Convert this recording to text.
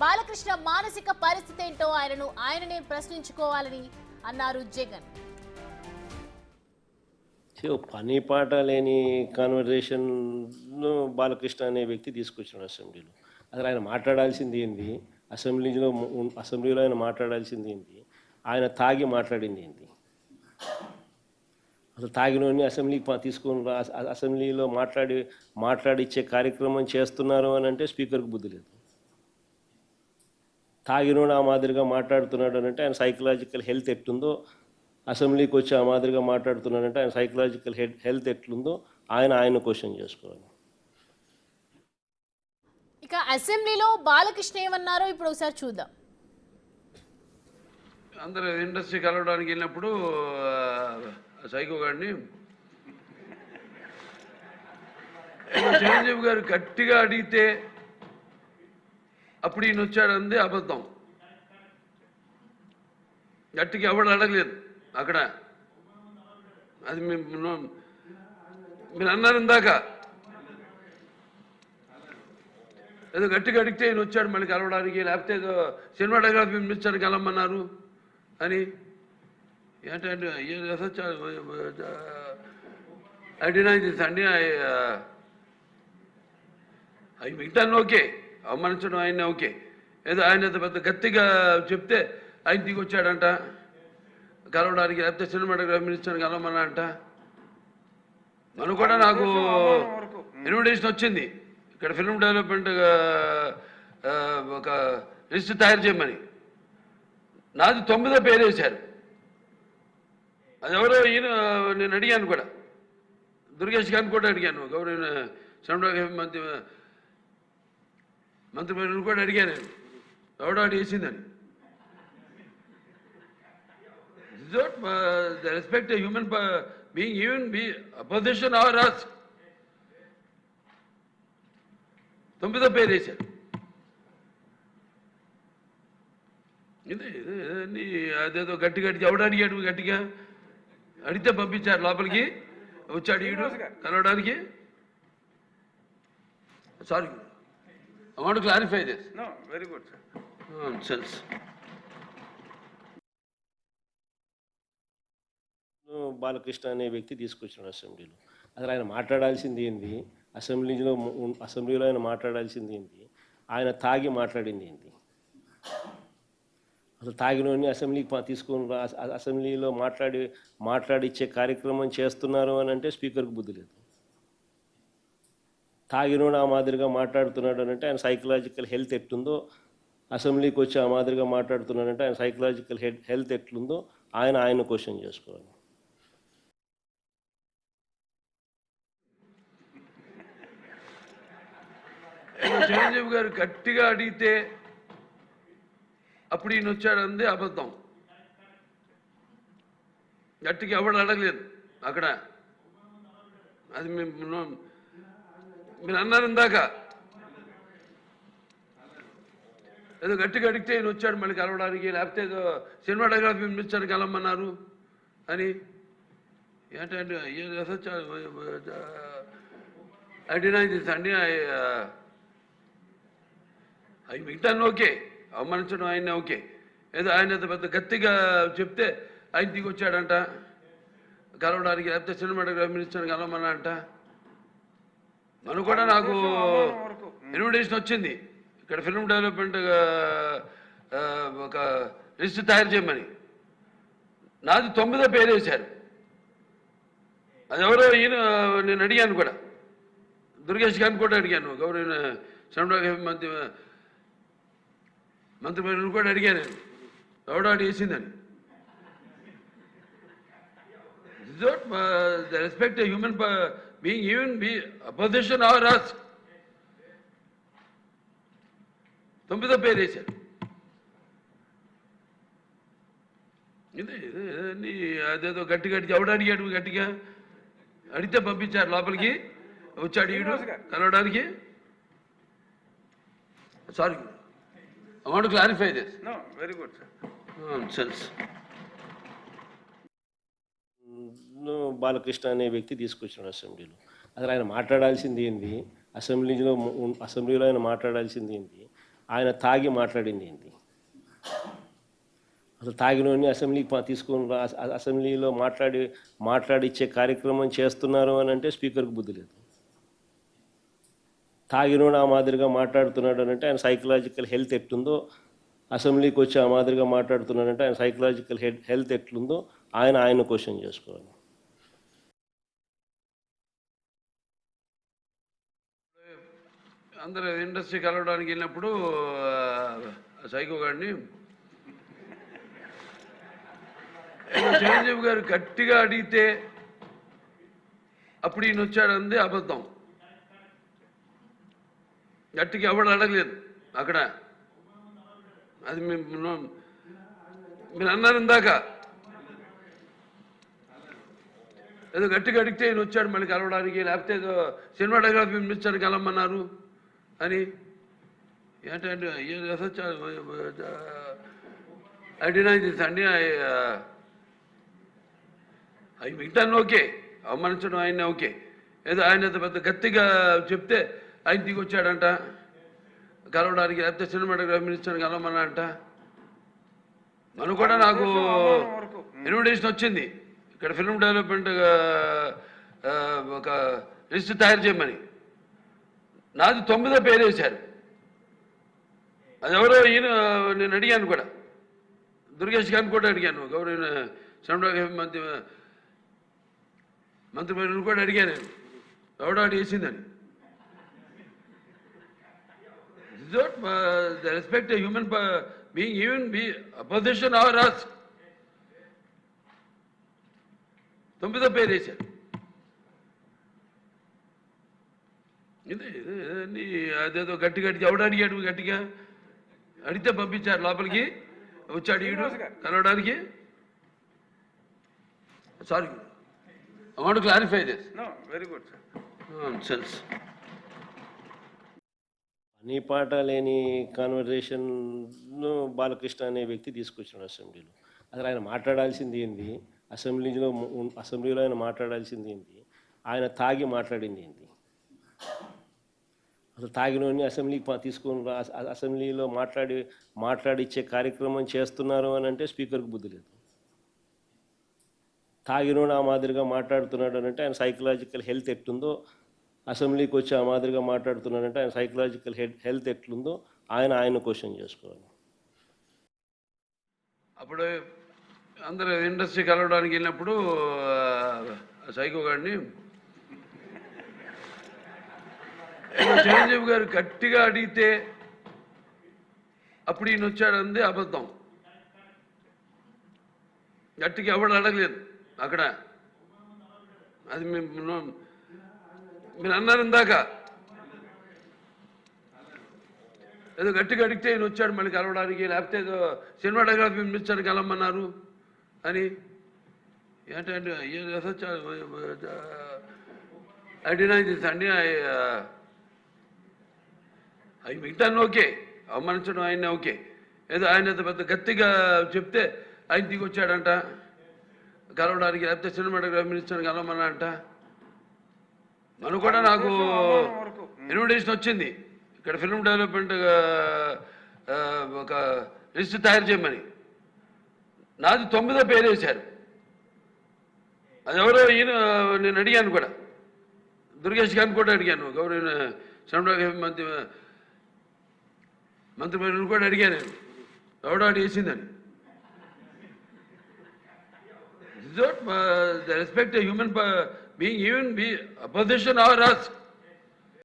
బాలకృష్ణ మానసిక పరిస్థితి ఏంటో ఆయననే ప్రశ్నించుకోవాలని అన్నారు జగన్. పని పాట లేని కాన్వర్జేషన్ బాలకృష్ణ అనే వ్యక్తి తీసుకొచ్చాడు అసెంబ్లీలో. అసలు ఆయన మాట్లాడాల్సింది ఏంది, అసెంబ్లీలో ఆయన మాట్లాడాల్సింది ఏంది, ఆయన తాగి మాట్లాడింది ఏంది? అసలు తాగినోని అసెంబ్లీకి తీసుకొని అసెంబ్లీలో మాట్లాడిచ్చే కార్యక్రమం చేస్తున్నారు అని అంటే స్పీకర్కి బుద్ధి లేదు. తాగినోడు ఆ మాదిరిగా మాట్లాడుతున్నాడు అని అంటే ఆయన సైకలాజికల్ హెల్త్ ఎట్లుందో, అసెంబ్లీకి వచ్చి ఆ మాదిరిగా మాట్లాడుతున్నాడంటే ఆయన సైకలాజికల్ హెల్త్ ఎట్లుందో ఆయన క్వశ్చన్ చేసుకోవాలి. ఇక అసెంబ్లీలో బాలకృష్ణ ఏమన్నారో ఇప్పుడు ఒకసారి చూద్దాం. అందరూ ఇండస్ట్రీ కలవడానికి వెళ్ళినప్పుడు సైకో గారిని చిరంజీవి గారు గట్టిగా అడిగితే అప్పుడు ఈయన వచ్చాడంది అబద్ధం. గట్టిగా ఎవడు అడగలేదు అక్కడ. అది మీరు అన్నారు ఇందాక, ఏదో గట్టిగా అడిగితే ఈయన వచ్చాడు మళ్ళీ కలవడానికి, లేకపోతే ఏదో సినిమాటోగ్రఫీ మినిస్టర్ని కలవమన్నారు అని. ఏంటంటే ఐ డినై దిస్ అండి. అవి మిగతా ఓకే, అవమానించడం ఆయన ఓకే. ఏదో ఆయన పెద్ద గట్టిగా చెప్తే ఆయన దిగి వచ్చాడంట కలవడానికి, లేకపోతే సినిమాటోగ్రఫీ మినిస్టర్ని కలవమన్నా అంట. మనం కూడా నాకు ఇన్విటేషన్ వచ్చింది ఇక్కడ ఫిల్మ్ డెవలప్మెంట్ ఒక లిస్ట్ తయారు చేయమని. నాది 9వ పేరు వేశారు. అది ఎవరో ఈయన నేను అడిగాను కూడా, దుర్గేష్ గారిని కూడా అడిగాను, గౌరవ సినిమాటోగ్రఫీ మంత్రి కూడా అడిగాను, ఎవడో వేసిందని. The respect a human being, even be opposition or us. 9వ పేరు వేశారు. ఇదే అదేదో గట్టిగా ఎవడు అడిగాడు, గట్టిగా అడిగితే పంపించారు లోపలికి. వచ్చాడు ఈడు కలవడానికి. Sorry, I want to clarify this. No, very good, sir. Nonsense. Balakrishna అనే వ్యక్తి తీసుకొచ్చాడు అసెంబ్లీలో. అసలు ఆయన మాట్లాడాల్సింది ఏంది, అసెంబ్లీలో ఆయన మాట్లాడాల్సింది ఏంది, ఆయన తాగి మాట్లాడింది ఏంది? అసలు తాగినోని అసెంబ్లీకి తీసుకొని అసెంబ్లీలో మాట్లాడిచ్చే కార్యక్రమం చేస్తున్నారు అని అంటే స్పీకర్కి బుద్ధి లేదు. తాగినోడు ఆ మాదిరిగా మాట్లాడుతున్నాడు అని అంటే ఆయన సైకలాజికల్ హెల్త్ ఎట్లుందో, అసెంబ్లీకి వచ్చి ఆ మాదిరిగా మాట్లాడుతున్నాడంటే ఆయన సైకలాజికల్ హెల్త్ ఎట్లుందో ఆయన క్వశ్చన్ చేసుకోవాలి. చిరంజీవి గారు గట్టిగా అడిగితే అప్పుడు ఈయన వచ్చాడంది అబద్ధం. గట్టిగా ఎవడు అడగలేదు అక్కడ. అది మీరు అన్నారు ఇందాక, ఏదో గట్టిగా అడిగితే ఈయన వచ్చాడు మళ్ళీ కలవడానికి, లేకపోతే ఏదో సినిమాటోగ్రఫీ మినిస్టర్ని కలవమన్నారు అని. ఏంటంటే ఐ డినై దిస్ అండి. అవి మిగతా ఓకే, అవమానించడం ఆయన ఓకే. ఏదో ఆయన పెద్ద గట్టిగా చెప్తే ఆయన దిగి వచ్చాడంట కలవడానికి, లేకపోతే సినిమాటోగ్రఫీ మినిస్టర్ని కలవమన్నా అంట. మనం కూడా నాకు ఇన్విటేషన్ వచ్చింది ఇక్కడ ఫిల్మ్ డెవలప్మెంట్ ఒక లిస్ట్ తయారు చేయమని. నాది 9వ పేరు వేశారు. అది ఎవరో ఈయన నేను అడిగాను కూడా, దుర్గేష్ గారిని కూడా అడిగాను, గౌరవ సినిమాటోగ్రఫీ మంత్రి కూడా అడిగాను, ఎవడో వేసిందని. The respect a human being, even be opposition or us. 9వ పేరు వేశారు. ఇదే అదేదో గట్టిగా ఎవడు అడిగాడు, గట్టిగా అడిగితే పంపించారు లోపలికి. వచ్చాడు ఈడు కలవడానికి. Sorry, I want to clarify this. No, very good, sir. Nonsense. Balakrishna అనే వ్యక్తి తీసుకొచ్చాడు అసెంబ్లీలో. అసలు ఆయన మాట్లాడాల్సింది ఏంది, అసెంబ్లీలో ఆయన మాట్లాడాల్సింది ఏంది, ఆయన తాగి మాట్లాడింది ఏంది? అసలు తాగినోని అసెంబ్లీకి తీసుకొని అసెంబ్లీలో మాట్లాడిచ్చే కార్యక్రమం చేస్తున్నారు అని అంటే స్పీకర్కి బుద్ధి లేదు. తాగినోడు ఆ మాదిరిగా మాట్లాడుతున్నాడు అని అంటే ఆయన సైకలాజికల్ హెల్త్ ఎట్లుందో, అసెంబ్లీకి వచ్చి ఆ మాదిరిగా మాట్లాడుతున్నాడంటే ఆయన సైకలాజికల్ హెల్త్ ఎట్లుందో ఆయన క్వశ్చన్ చేసుకోవాలి. అందరూ ఇండస్ట్రీ కలవడానికి వెళ్ళినప్పుడు సైకో గారిని చిరంజీవి గారు గట్టిగా అడిగితే అప్పుడు ఈయన వచ్చాడంది అబద్ధం. గట్టిగా ఎవడు అడగలేదు అక్కడ. అది మీరు అన్నారు ఇందాక, ఏదో గట్టిగా అడిగితే ఈయన వచ్చాడు మళ్ళీ కలవడానికి, లేకపోతే ఏదో సినిమాటోగ్రఫీ మినిస్టర్ కలవమన్నారు అని. ఏంటంటే ఐ డినై దిస్ అండి. అవి మిగతాన్ని ఓకే, అవమానించడం ఆయన ఓకే. ఏదో ఆయన పెద్ద గట్టిగా చెప్తే ఆయన దిగి వచ్చాడంట కలవడానికి, లేకపోతే సినిమాటోగ్రఫీ మినిస్టర్ కలవమన్నా అంట. మనం కూడా నాకు ఇన్విటేషన్ వచ్చింది ఇక్కడ ఫిల్మ్ డెవలప్మెంట్ ఒక లిస్ట్ తయారు చేయమని. నాది 9వ పేరు వేశారు. అది ఎవరో ఈయన నేను అడిగాను కూడా, దుర్గేష్ గారిని కూడా అడిగాను, గౌరవ సినిమాటోగ్రఫీ మంత్రివర్యులు కూడా అడిగాను, ఎవడో అడిగేసిందని. The respect a human being, even be opposition or us. 9వ పేరు వేశారు. ఇది అదేదో గట్టి ఎవడు అడిగాడు, గట్టిగా అడిగితే పంపించారు లోపలికి. వచ్చాడు ఈడు కలవడానికి. Sorry, I want to clarify this. No, very good, sir. Nonsense. పని పాట లేని కాన్వర్జేషన్ బాలకృష్ణ అనే వ్యక్తి తీసుకొచ్చాడు అసెంబ్లీలో. అసలు ఆయన మాట్లాడాల్సింది ఏంది? అసెంబ్లీలో ఆయన మాట్లాడాల్సింది ఏంది? ఆయన తాగి మాట్లాడింది ఏంది? అసలు తాగినోని అసెంబ్లీకి తీసుకొని అసెంబ్లీలో మాట్లాడిచ్చే కార్యక్రమం చేస్తున్నారు అని అంటే స్పీకర్కి బుద్ధి లేదు. తాగినోడు ఆ మాదిరిగా మాట్లాడుతున్నాడు అని అంటే ఆయన సైకలాజికల్ హెల్త్ ఎట్లుందో, అసెంబ్లీకి వచ్చి ఆ మాదిరిగా మాట్లాడుతున్నాడంటే ఆయన సైకలాజికల్ హెల్త్ ఎట్లుందో ఆయన క్వశ్చన్ చేసుకోవాలి. అప్పుడు అందరూ ఇండస్ట్రీ కలవడానికి వెళ్ళినప్పుడు సైకో గారిని చిరంజీవి గారు గట్టిగా అడిగితే అప్పుడు ఈయన వచ్చాడంది అబద్ధం. గట్టిగా ఎవడు అడగలేదు అక్కడ. అది మీరు అన్నారు ఇందాక, ఏదో గట్టిగా అడిగితే ఈయన వచ్చాడు మళ్ళీ కలవడానికి, లేకపోతే ఏదో సినిమాటోగ్రఫీ మినిస్టర్ కలవమన్నారు అని. ఏంటంటే ఐ డినై దిస్ అండి. అవి మిగతాన్ని ఓకే, అవమానించడం ఆయన ఓకే. ఏదో ఆయన పెద్ద గట్టిగా చెప్తే ఆయన దిగి వచ్చాడంట కలవడానికి, లేకపోతే సినిమాటోగ్రఫీ మినిస్టర్ కలవమన్నా అంట. మనం కూడా నాకు ఇన్విటేషన్ వచ్చింది ఇక్కడ ఫిల్మ్ డెవలప్మెంట్ ఒక లిస్ట్ తయారు చేయమని. నాది 9వ పేరు వేశారు. అది ఎవరో ఈయన నేను అడిగాను కూడా, దుర్గేష్ గారిని కూడా అడిగాను, గౌరవ సినిమాటోగ్రఫీ మంత్రివర్యులు కూడా అడిగాను, ఎవడో అడిగేసిందని. The respect a human being, even be opposition or us.